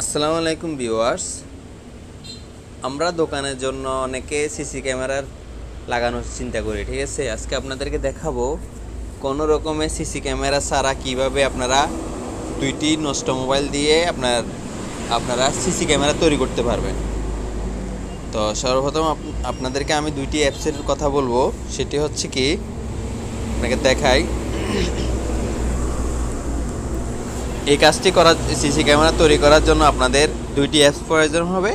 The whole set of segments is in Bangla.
আসসালামু আলাইকুম ভিউয়ার্স। আমরা দোকানের জন্য অনেকে সিসি ক্যামেরার লাগানোর চিন্তা করি, ঠিক আছে। আজকে আপনাদেরকে দেখাবো কোনো রকমের সিসি ক্যামেরা ছাড়া কিভাবে আপনারা দুইটি নষ্ট মোবাইল দিয়ে আপনারা সিসি ক্যামেরা তৈরি করতে পারবেন। তো সর্বপ্রথম আপনাদেরকে আমি দুইটি অ্যাপসের কথা বলবো। সেটি হচ্ছে কি, আপনাকে দেখাই। এই কাজটি করার সিসি ক্যামেরা তৈরি করার জন্য আপনাদের দুইটি অ্যাপস প্রয়োজন হবে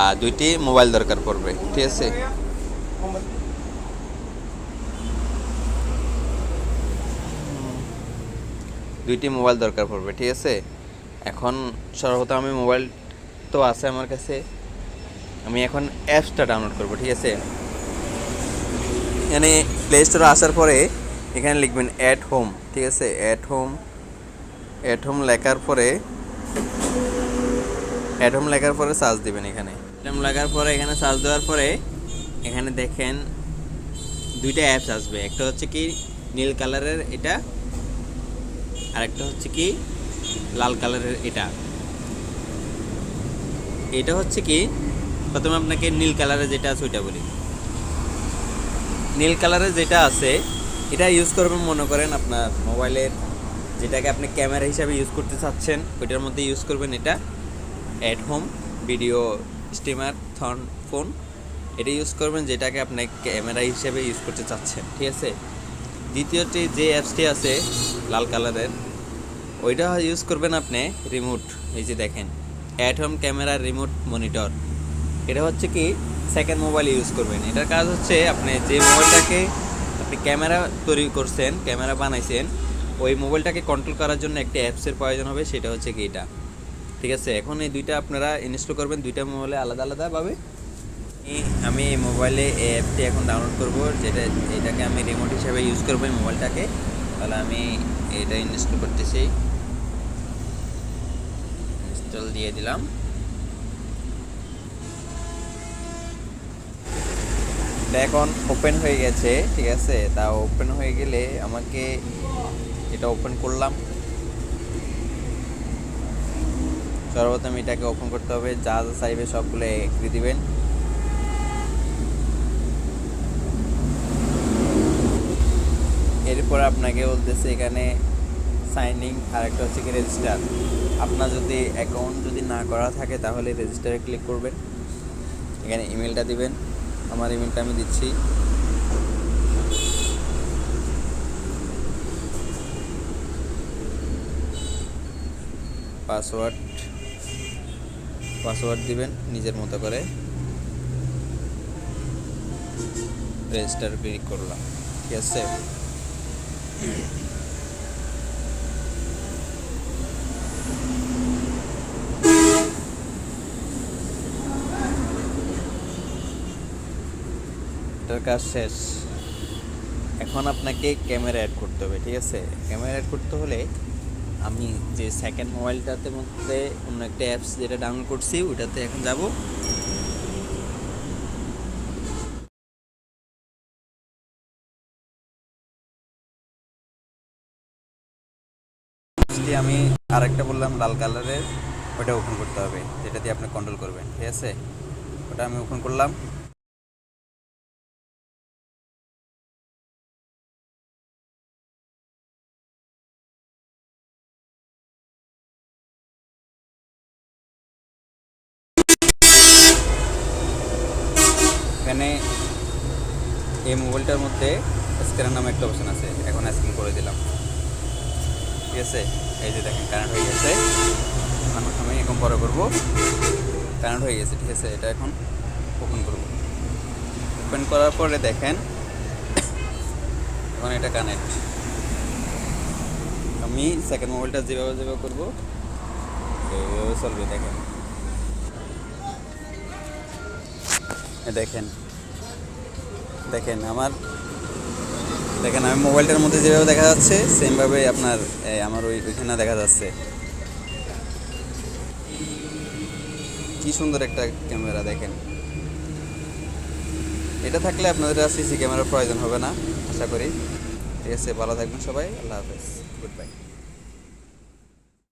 আর দুইটি মোবাইল দরকার পড়বে, ঠিক আছে। দুইটি মোবাইল দরকার পড়বে, ঠিক আছে। এখন সর্বপ্রথম আমি মোবাইল তো আছে আমার কাছে, আমি এখন অ্যাপসটা ডাউনলোড করব, ঠিক আছে। এখানে প্লে স্টোরে আসার পরে এখানে লিখবেন AtHome, ঠিক আছে। AtHome লেখার পরে সার্চ দিবেন। এখানে লেখার পরে এখানে সার্চ দেওয়ার পরে এখানে দেখেন দুইটা অ্যাপস আসবে। একটা হচ্ছে কি নীল কালারের এটা, আর একটা হচ্ছে কি লাল কালারের এটা। এটা হচ্ছে কি, প্রথমে আপনাকে নীল কালারের যেটা আছে ওইটা বলি। নীল কালারের যেটা আছে এটা ইউজ করবেন, মনে করেন আপনার মোবাইলের যেটাকে আপনি ক্যামেরা হিসাবে ইউজ করতে চাচ্ছেন ওইটার মধ্যে ইউজ করবেন। এটা AtHome ভিডিও স্টিমার ফোন, এটা ইউজ করবেন যেটাকে আপনি ক্যামেরা হিসেবে ইউজ করতে চাচ্ছেন, ঠিক আছে। দ্বিতীয়টি যে অ্যাপসটি আছে লাল কালারের, ওইটা ইউজ করবেন আপনি রিমোট। এই যে দেখেন AtHome ক্যামেরা রিমোট মনিটর। এটা হচ্ছে কি সেকেন্ড মোবাইল ইউজ করবেন। এটার কাজ হচ্ছে আপনি যে মোবাইলটাকে আপনি ক্যামেরা তৈরি করছেন, ক্যামেরা বানাইছেন, ওই মোবাইলটাকে কন্ট্রোল করার জন্য একটা অ্যাপসের প্রয়োজন হবে, সেটা হচ্ছে কি এটা, ঠিক আছে। এখন এই দুইটা আপনারা ইনস্টল করবেন দুইটা মোবাইলে আলাদা আলাদাভাবে। আমি এই মোবাইলে এই অ্যাপটি এখন ডাউনলোড করব, এটাকে আমি রিমোট হিসাবে ইউজ করবো এই মোবাইলটাকে। তাহলে আমি এটা ইনস্টল করতেছি, ইনস্টল দিয়ে দিলাম। এটা এখন ওপেন হয়ে গেছে, ঠিক আছে। তা ওপেন হয়ে গেলে আমাকে এটা ওপেন করলাম। সর্বপ্রথম এটাকে ওপেন করতে হবে, যা যা চাইবে সবগুলো এগ্রি দিবেন। এরপর আপনাকে বলতেছে এখানে সাইন ইন, আর একটা হচ্ছে কি রেজিস্টার। আপনার যদি অ্যাকাউন্ট যদি না করা থাকে তাহলে রেজিস্টারে ক্লিক করবেন। এখানে ইমেলটা দিবেন, আমার ইমেলটা আমি দিচ্ছি। পাসওয়ার্ড দিবেন নিজের মতো করে। রেজিস্টার ক্লিক করলাম, ঠিক আছে। এটার কাজ শেষ। এখন আপনাকে ক্যামেরা অ্যাড করতে হবে, ঠিক আছে। ক্যামেরা অ্যাড করতে হলে আমি যে সেকেন্ড মোবাইলটাতে মধ্যে অন্য একটা অ্যাপস যেটা ডাউনলোড করছি ওইটাতে এখন যাব। আমি আরেকটা বললাম লাল কালারের, ওটা ওপেন করতে হবে, যেটা দিয়ে আপনি কন্ট্রোল করবেন, ঠিক আছে। ওটা আমি ওপেন করলাম। এখানে এই মোবাইলটার মধ্যে স্ক্যানার নামে একটা অপশন আছে, এখন স্ক্যান করে দিলাম, ঠিক আছে। এই যে দেখেন কানেক্ট হয়ে গেছে। আমি এখন পরে করবো, কানেক্ট হয়ে গেছে, ঠিক আছে। এটা এখন ওপেন করব। ওপেন করার পরে দেখেন এখন এটা কানেক্ট। আমি সেকেন্ড মোবাইলটা যেভাবে করবো এইভাবে চলবে। দেখেন দেখেন আমি মোবাইলটার মধ্যে যেভাবে দেখা যাচ্ছে সেমভাবে আপনার আমার ওইখানে দেখা যাচ্ছে। কি সুন্দর একটা ক্যামেরা দেখেন। এটা থাকলে আপনাদের আর সিসি ক্যামেরার প্রয়োজন হবে না আশা করি, ঠিক আছে। ভালো থাকবেন সবাই, আল্লাহ হাফেজ, গুড বাই।